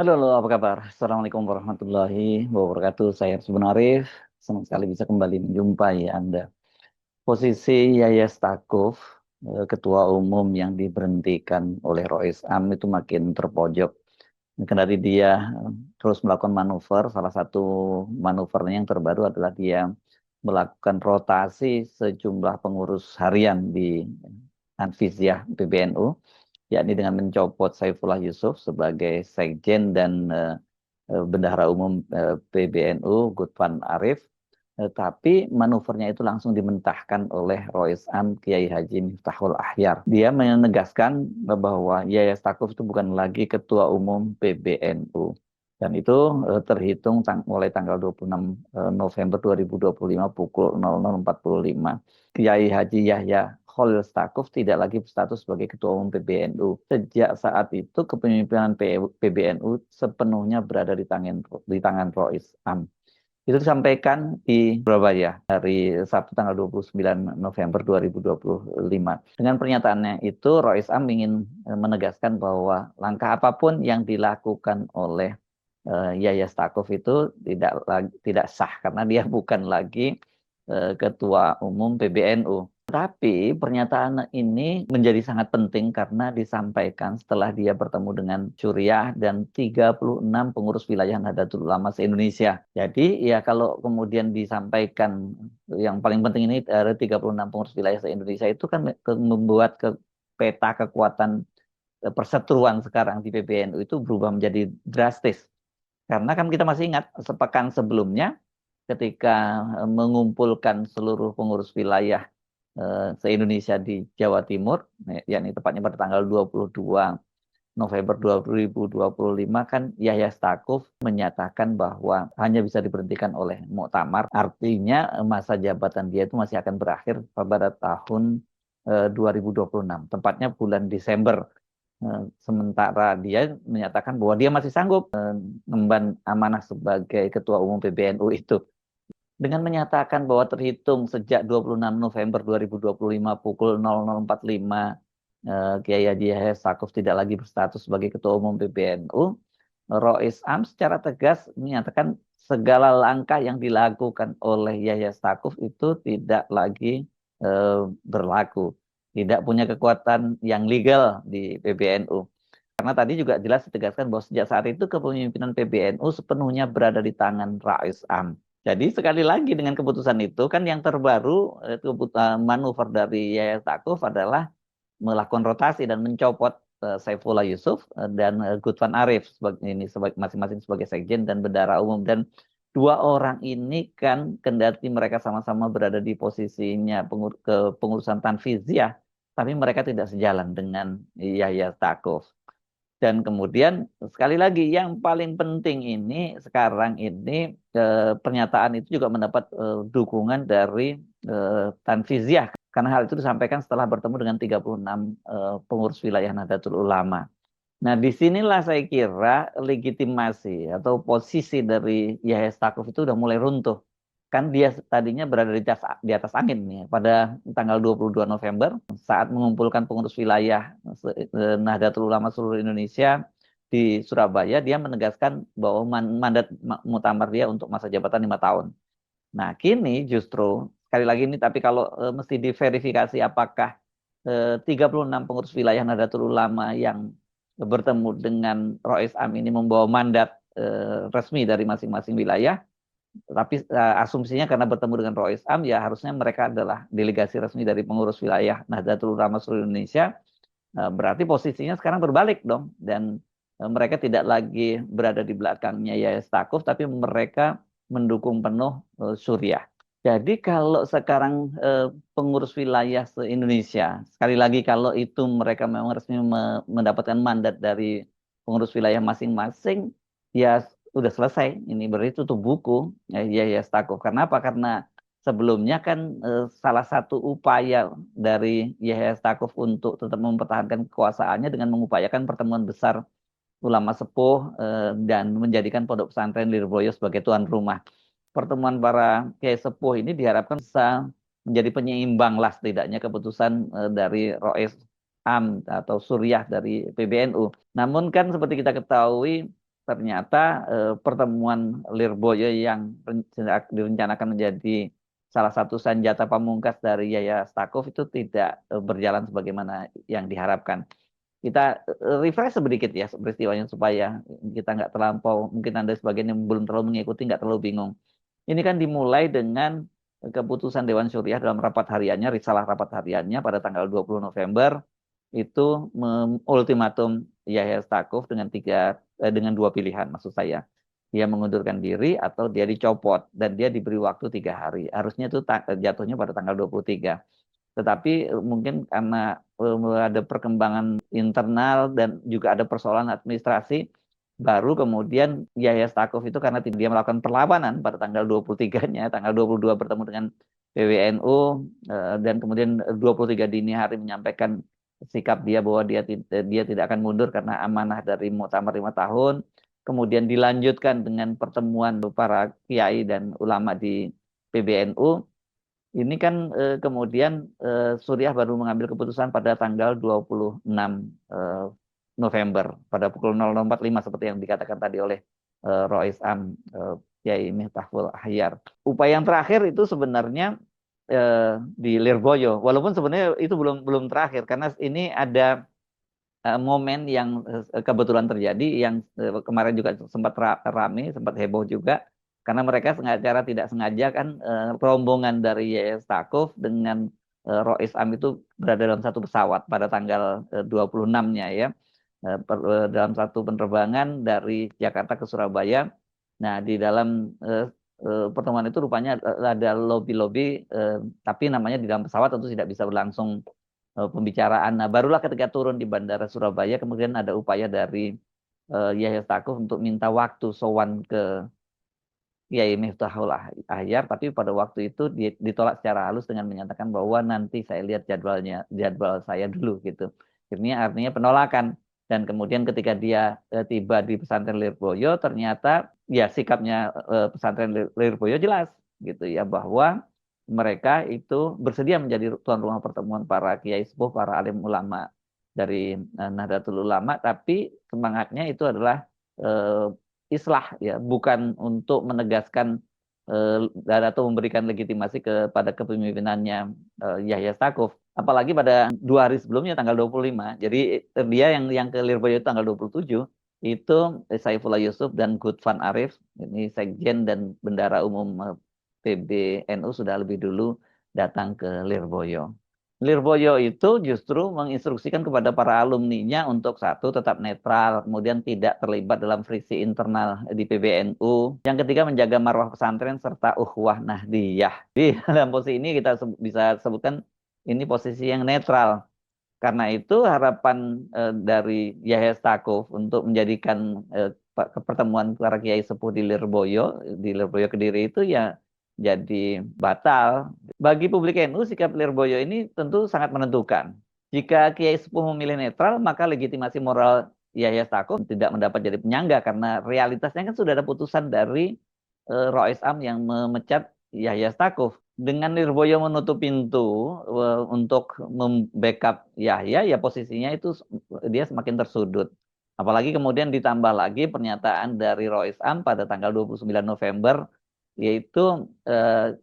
Halo, halo, apa kabar? Assalamualaikum warahmatullahi wabarakatuh. Saya Subhan Arif. Senang sekali bisa kembali menjumpai Anda. Posisi Yahya Stakuf, Ketua Umum yang diberhentikan oleh Rois Am itu makin terpojok. Kendari dia terus melakukan manuver, salah satu manuvernya yang terbaru adalah dia melakukan rotasi sejumlah pengurus harian di Anfiziyah PBNU, yakni dengan mencopot Saifullah Yusuf sebagai Sekjen dan Bendahara Umum PBNU Gutvan Arif. Tapi manuvernya itu langsung dimentahkan oleh Rois Am Kiai Haji Miftahul Ahyar. Dia menegaskan bahwa Yahya Stakuf itu bukan lagi Ketua Umum PBNU. Dan itu terhitung mulai tanggal 26 November 2025 pukul 00.45. Kiai Haji Yahya Khalil Stakuf tidak lagi berstatus sebagai Ketua Umum PBNU. Sejak saat itu kepemimpinan PBNU sepenuhnya berada di tangan Rois Am. Itu disampaikan di Surabaya hari Sabtu tanggal 29 November 2025. Dengan pernyataannya itu, Rois Am ingin menegaskan bahwa langkah apapun yang dilakukan oleh Yahya Stakuf itu tidak sah karena dia bukan lagi Ketua Umum PBNU. Tapi pernyataan ini menjadi sangat penting karena disampaikan setelah dia bertemu dengan Suriah dan 36 pengurus wilayah Nahdlatul Ulama se-Indonesia. Jadi ya kalau kemudian disampaikan yang paling penting ini dari 36 pengurus wilayah se-Indonesia itu kan membuat peta kekuatan perseteruan sekarang di PBNU itu berubah menjadi drastis. Karena kan kita masih ingat sepekan sebelumnya ketika mengumpulkan seluruh pengurus wilayah se-Indonesia di Jawa Timur, yakni tepatnya pada tanggal 22 November 2025 kan Yahya Stakuf menyatakan bahwa hanya bisa diberhentikan oleh muktamar. Artinya masa jabatan dia itu masih akan berakhir pada tahun 2026, tepatnya bulan Desember. Sementara dia menyatakan bahwa dia masih sanggup mengemban amanah sebagai Ketua Umum PBNU itu. Dengan menyatakan bahwa terhitung sejak 26 November 2025 pukul 00.45 Kiai Haji Yahya Stakuf tidak lagi berstatus sebagai Ketua Umum PBNU, Rois Am secara tegas menyatakan segala langkah yang dilakukan oleh Yahya Stakuf itu tidak lagi berlaku, tidak punya kekuatan yang legal di PBNU. Karena tadi juga jelas ditegaskan bahwa sejak saat itu kepemimpinan PBNU sepenuhnya berada di tangan Rais Am. Jadi sekali lagi dengan keputusan itu kan yang terbaru manuver dari Yahya Stakuf adalah melakukan rotasi dan mencopot Saifullah Yusuf dan Gutvan Arif sebagai masing-masing sebagai sekjen dan bendahara umum. Dan dua orang ini kan kendati mereka sama-sama berada di posisinya kepengurusan Tanfiziah, tapi mereka tidak sejalan dengan Yahya Stakuf. Dan kemudian sekali lagi yang paling penting ini sekarang ini pernyataan itu juga mendapat dukungan dari Tanfiziah karena hal itu disampaikan setelah bertemu dengan 36 pengurus wilayah Nahdlatul Ulama. Nah, disinilah saya kira legitimasi atau posisi dari Yahya Stakuf itu udah mulai runtuh. Kan dia tadinya berada di atas angin nih pada tanggal 22 November saat mengumpulkan pengurus wilayah Nahdlatul Ulama seluruh Indonesia di Surabaya, dia menegaskan bahwa mandat muktamar dia untuk masa jabatan 5 tahun. Nah, kini justru sekali lagi ini tapi kalau mesti diverifikasi apakah 36 pengurus wilayah Nahdlatul Ulama yang bertemu dengan Rois Am ini membawa mandat resmi dari masing-masing wilayah, tapi asumsinya karena bertemu dengan Rois Am ya harusnya mereka adalah delegasi resmi dari pengurus wilayah Nahdlatul Ulama seluruh Indonesia. Berarti posisinya sekarang berbalik dong dan mereka tidak lagi berada di belakangnya Yahya Stakuf tapi mereka mendukung penuh Suriah. Jadi kalau sekarang pengurus wilayah se-Indonesia, sekali lagi kalau itu mereka memang resmi mendapatkan mandat dari pengurus wilayah masing-masing, ya udah selesai. Ini berarti tutup buku ya Stakuf. Kenapa? Karena sebelumnya kan salah satu upaya dari Yahya Stakuf untuk tetap mempertahankan kekuasaannya dengan mengupayakan pertemuan besar ulama sepuh dan menjadikan Pondok Pesantren Lirboyo sebagai tuan rumah. Pertemuan para kiai sepuh ini diharapkan bisa menjadi penyeimbang lah setidaknya keputusan dari Rois Am atau Suriah dari PBNU. Namun kan seperti kita ketahui ternyata pertemuan Lirboyo yang direncanakan menjadi salah satu senjata pamungkas dari Yahya Stakuf itu tidak berjalan sebagaimana yang diharapkan. Kita refresh sedikit ya peristiwanya supaya kita nggak terlampau, mungkin Anda sebagian yang belum terlalu mengikuti nggak terlalu bingung. Ini kan dimulai dengan keputusan Dewan Syuriah dalam rapat hariannya, risalah rapat hariannya pada tanggal 20 November itu ultimatum Yahya Stakuf dengan dua pilihan maksud saya. Dia mengundurkan diri atau dia dicopot dan dia diberi waktu 3 hari. Harusnya itu jatuhnya pada tanggal 23. Tetapi mungkin karena ada perkembangan internal dan juga ada persoalan administrasi, baru kemudian Yahya Stakuf itu karena dia melakukan perlawanan pada tanggal 23-nya, tanggal 22 bertemu dengan PBNU, dan kemudian 23 dini hari menyampaikan sikap dia bahwa dia tidak akan mundur karena amanah dari Muktamar 5 tahun. Kemudian dilanjutkan dengan pertemuan para kiai dan ulama di PBNU. Ini kan kemudian Suriah baru mengambil keputusan pada tanggal 26 November pada pukul 00.45 seperti yang dikatakan tadi oleh Rois Am, Kiai Miftahul Ahyar. Upaya yang terakhir itu sebenarnya di Lirboyo, walaupun sebenarnya itu belum terakhir karena ini ada momen yang kebetulan terjadi yang kemarin juga sempat ramai, sempat heboh juga karena mereka secara tidak sengaja kan rombongan dari YS Stakuf dengan Rois Am itu berada dalam satu pesawat pada tanggal 26-nya ya, dalam satu penerbangan dari Jakarta ke Surabaya. Nah, di dalam pertemuan itu rupanya ada lobby-lobby, tapi namanya di dalam pesawat tentu tidak bisa berlangsung pembicaraan. Nah, barulah ketika turun di Bandara Surabaya, kemudian ada upaya dari Yahya Stakuf untuk minta waktu sowan ke Kiai Miftahul Ahyar, tapi pada waktu itu ditolak secara halus dengan menyatakan bahwa nanti saya lihat jadwal saya dulu gitu. Artinya penolakan. Dan kemudian ketika dia tiba di pesantren Lirboyo, ternyata ya sikapnya pesantren Lirboyo jelas gitu ya, bahwa mereka itu bersedia menjadi tuan rumah pertemuan para kiai sepuh, para alim ulama dari Nahdlatul Ulama, tapi semangatnya itu adalah islah ya, bukan untuk menegaskan atau memberikan legitimasi kepada kepemimpinannya Yahya Stakuf. Apalagi pada 2 hari sebelumnya tanggal 25. Jadi dia yang ke Lirboyo itu tanggal 27 itu Saifullah Yusuf dan Gutvan Arif, ini sekjen dan bendara umum PBNU sudah lebih dulu datang ke Lirboyo. Lirboyo itu justru menginstruksikan kepada para alumninya untuk satu tetap netral, kemudian tidak terlibat dalam friksi internal di PBNU. Yang ketiga menjaga marwah pesantren serta ukhuwah Nahdiyah. Di dalam posisi ini kita bisa sebutkan ini posisi yang netral. Karena itu harapan dari Yahya Stakuf untuk menjadikan pertemuan para kiai sepuh di Lirboyo Kediri itu ya jadi batal. Bagi publik NU, sikap Lirboyo ini tentu sangat menentukan. Jika Kiai Sepuh memilih netral, maka legitimasi moral Yahya Stakuf tidak mendapat jadi penyangga karena realitasnya kan sudah ada putusan dari Rois Am yang memecat Yahya Stakuf. Dengan Lirboyo menutup pintu untuk membackup Yahya, ya posisinya itu dia semakin tersudut. Apalagi kemudian ditambah lagi pernyataan dari Rois Am pada tanggal 29 November, yaitu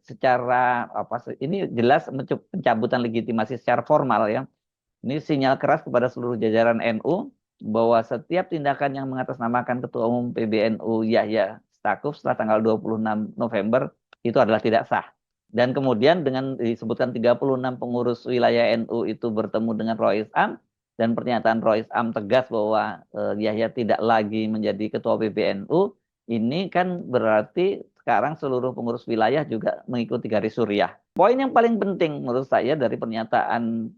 secara ini jelas pencabutan legitimasi secara formal ya. Ini sinyal keras kepada seluruh jajaran NU bahwa setiap tindakan yang mengatasnamakan Ketua Umum PBNU Yahya Stakuf setelah tanggal 26 November itu adalah tidak sah. Dan kemudian dengan disebutkan 36 pengurus wilayah NU itu bertemu dengan Rois Am dan pernyataan Rois Am tegas bahwa Yahya tidak lagi menjadi Ketua PBNU, ini kan berarti sekarang seluruh pengurus wilayah juga mengikuti garis Suriah. Poin yang paling penting menurut saya dari pernyataan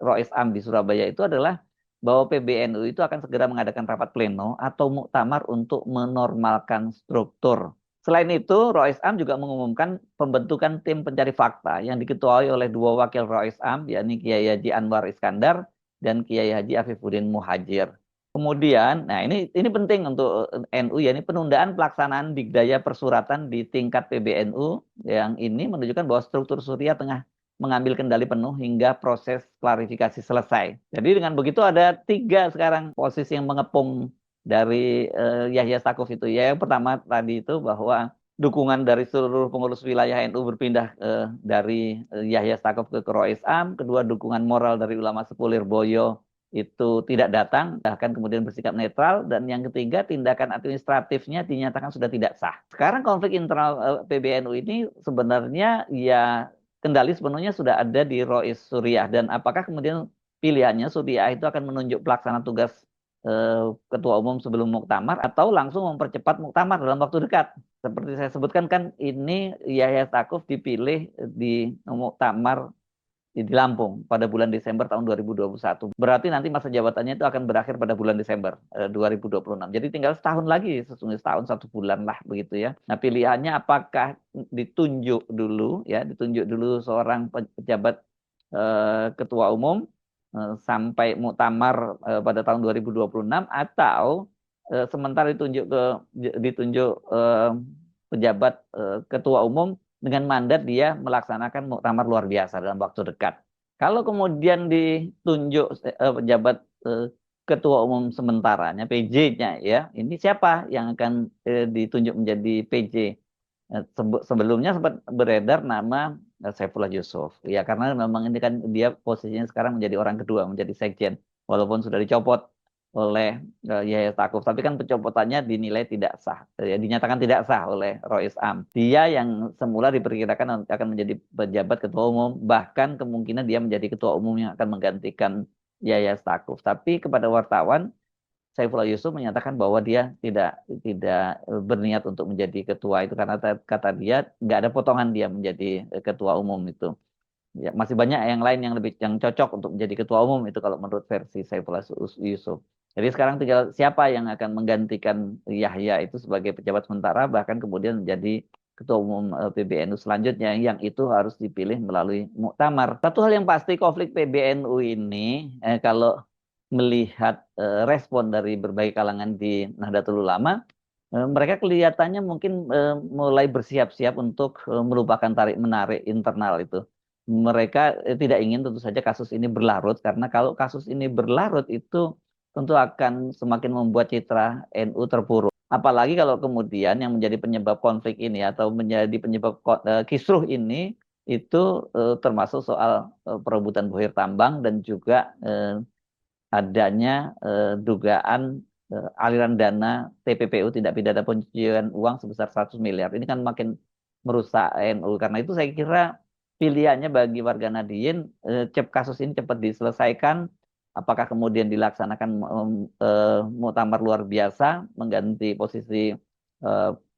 Rois Am di Surabaya itu adalah bahwa PBNU itu akan segera mengadakan rapat pleno atau muktamar untuk menormalkan struktur. Selain itu, Rois Am juga mengumumkan pembentukan tim pencari fakta yang diketuai oleh dua wakil Rois Am, yakni Kiai Haji Anwar Iskandar dan Kiai Haji Afifuddin Muhajir. Kemudian, nah ini penting untuk NU ya, ini penundaan pelaksanaan digdaya persuratan di tingkat PBNU yang ini menunjukkan bahwa struktur Suriah tengah mengambil kendali penuh hingga proses klarifikasi selesai. Jadi dengan begitu ada 3 sekarang posisi yang mengepung dari Yahya Stakuf itu. Ya, yang pertama tadi itu bahwa dukungan dari seluruh pengurus wilayah NU berpindah dari Yahya Stakuf ke Rois Am. Kedua, dukungan moral dari ulama Sepuh Lirboyo itu tidak datang, bahkan kemudian bersikap netral. Dan yang ketiga, tindakan administratifnya dinyatakan sudah tidak sah. Sekarang konflik internal PBNU ini sebenarnya ya kendali sepenuhnya sudah ada di Rois Suriah. Dan apakah kemudian pilihannya Suriah itu akan menunjuk pelaksana tugas ketua umum sebelum muktamar atau langsung mempercepat muktamar dalam waktu dekat. Seperti saya sebutkan kan ini Yahya Stakuf dipilih di muktamar di Lampung pada bulan Desember tahun 2021. Berarti nanti masa jabatannya itu akan berakhir pada bulan Desember 2026. Jadi tinggal setahun lagi, sesungguhnya setahun 1 bulan lah begitu ya. Nah, pilihannya apakah ditunjuk dulu ya, ditunjuk dulu seorang pejabat ketua umum sampai muktamar pada tahun 2026 atau sementara ditunjuk pejabat ketua umum dengan mandat dia melaksanakan muktamar luar biasa dalam waktu dekat. Kalau kemudian ditunjuk pejabat ketua umum sementaranya, PJ-nya ya, ini siapa yang akan ditunjuk menjadi PJ? Sebelumnya sempat beredar nama Saifullah Yusuf. Ya, karena memang ini kan dia posisinya sekarang menjadi orang kedua, menjadi sekjen. Walaupun sudah dicopot oleh Yahya Stakuf, tapi kan pencopotannya dinilai tidak sah, dinyatakan tidak sah oleh Rois Am. Dia yang semula diperkirakan akan menjadi pejabat ketua umum, bahkan kemungkinan dia menjadi ketua umum yang akan menggantikan Yahya Stakuf. Tapi kepada wartawan, Saifullah Yusuf menyatakan bahwa dia tidak berniat untuk menjadi ketua itu karena kata dia nggak ada potongan dia menjadi ketua umum itu. Ya, masih banyak yang lain yang cocok untuk menjadi ketua umum itu kalau menurut versi Saifullah Yusuf. Jadi sekarang tinggal siapa yang akan menggantikan Yahya itu sebagai pejabat sementara bahkan kemudian menjadi ketua umum PBNU selanjutnya yang itu harus dipilih melalui muktamar. Satu hal yang pasti konflik PBNU ini kalau melihat respon dari berbagai kalangan di Nahdlatul Ulama, mereka kelihatannya mungkin mulai bersiap-siap untuk melupakan tarik-menarik internal itu. Mereka tidak ingin tentu saja kasus ini berlarut, karena kalau kasus ini berlarut itu tentu akan semakin membuat citra NU terpuruk. Apalagi kalau kemudian yang menjadi penyebab konflik ini atau menjadi penyebab kisruh ini itu termasuk soal perebutan bulir tambang dan juga adanya dugaan aliran dana TPPU tindak pidana pencucian uang sebesar 100 miliar. Ini kan makin merusak NU. Karena itu saya kira pilihannya bagi warga Nahdien kasus ini cepat diselesaikan. Apakah kemudian dilaksanakan muktamar luar biasa mengganti posisi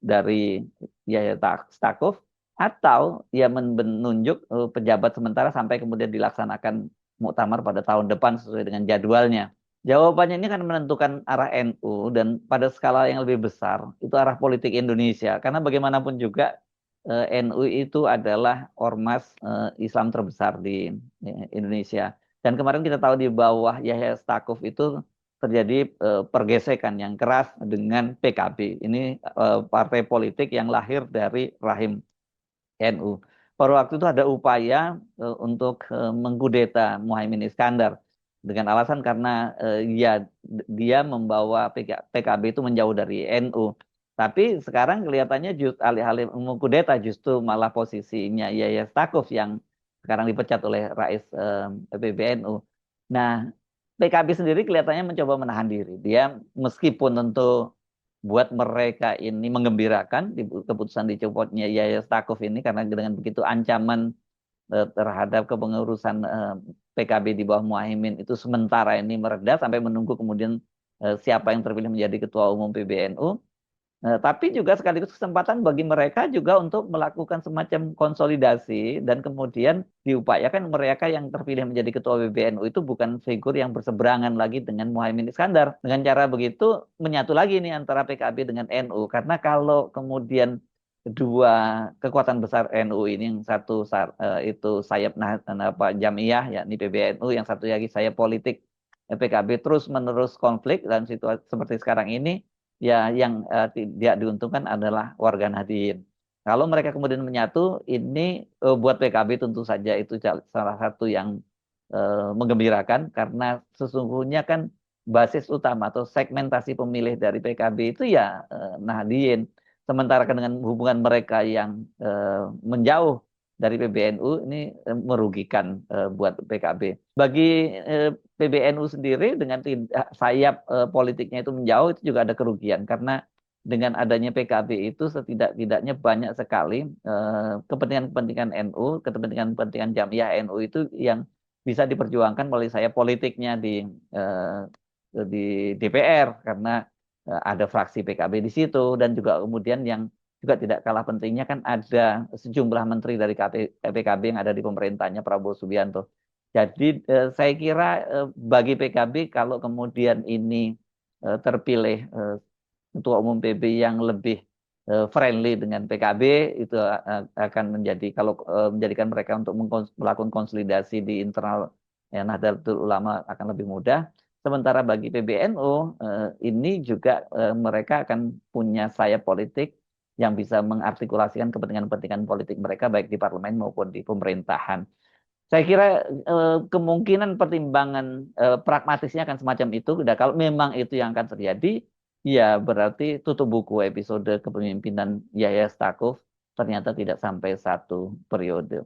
dari Yahya Stakuf atau ia menunjuk pejabat sementara sampai kemudian dilaksanakan muktamar pada tahun depan sesuai dengan jadwalnya. Jawabannya ini akan menentukan arah NU dan pada skala yang lebih besar itu arah politik Indonesia. Karena bagaimanapun juga NU itu adalah ormas Islam terbesar di Indonesia. Dan kemarin kita tahu di bawah Yahya Stakuf itu terjadi pergesekan yang keras dengan PKB. Ini partai politik yang lahir dari rahim NU. Pada waktu itu ada upaya untuk mengkudeta Muhaimin Iskandar dengan alasan karena ya dia membawa PKB itu menjauh dari NU. Tapi sekarang kelihatannya alih-alih mengkudeta justru malah posisinya Yahya Stakuf yang sekarang dipecat oleh Rais PBNU. Nah, PKB sendiri kelihatannya mencoba menahan diri. Dia meskipun tentu buat mereka ini menggembirakan keputusan dicopotnya Yahya Stakuf ini karena dengan begitu ancaman terhadap kepengurusan PKB di bawah Muhaimin itu sementara ini mereda sampai menunggu kemudian siapa yang terpilih menjadi ketua umum PBNU. Tapi juga sekaligus kesempatan bagi mereka juga untuk melakukan semacam konsolidasi dan kemudian diupayakan mereka yang terpilih menjadi ketua PBNU itu bukan figur yang berseberangan lagi dengan Muhaimin Iskandar. Dengan cara begitu menyatu lagi nih antara PKB dengan NU. Karena kalau kemudian kedua kekuatan besar NU ini yang satu itu sayap Jamiyah yakni PBNU, yang satu lagi sayap politik PKB terus menerus konflik dalam situasi seperti sekarang ini, ya yang tidak diuntungkan adalah warga Nahdien. Kalau mereka kemudian menyatu, ini buat PKB tentu saja itu salah satu yang menggembirakan karena sesungguhnya kan basis utama atau segmentasi pemilih dari PKB itu ya Nahdien. Sementara dengan hubungan mereka yang menjauh dari PBNU ini merugikan buat PKB. Bagi PBNU sendiri dengan sayap politiknya itu menjauh itu juga ada kerugian karena dengan adanya PKB itu setidak-tidaknya banyak sekali kepentingan-kepentingan NU, kepentingan-kepentingan Jamiah NU itu yang bisa diperjuangkan melalui sayap politiknya eh, di DPR karena ada fraksi PKB di situ dan juga kemudian yang juga tidak kalah pentingnya kan ada sejumlah menteri dari PKB yang ada di pemerintahnya Prabowo Subianto. Jadi saya kira bagi PKB kalau kemudian ini terpilih Ketua Umum PB yang lebih friendly dengan PKB itu akan menjadi kalau menjadikan mereka untuk melakukan konsolidasi di internal Nahdlatul Ulama akan lebih mudah. Sementara bagi PBNU ini juga mereka akan punya sayap politik yang bisa mengartikulasikan kepentingan-kepentingan politik mereka baik di parlemen maupun di pemerintahan. Saya kira kemungkinan pertimbangan pragmatisnya akan semacam itu. Dan kalau memang itu yang akan terjadi, ya berarti tutup buku episode kepemimpinan Yahya Stakuf ternyata tidak sampai 1 periode.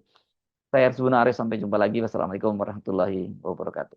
Saya Harus Arif, sampai jumpa lagi. Wassalamualaikum warahmatullahi wabarakatuh.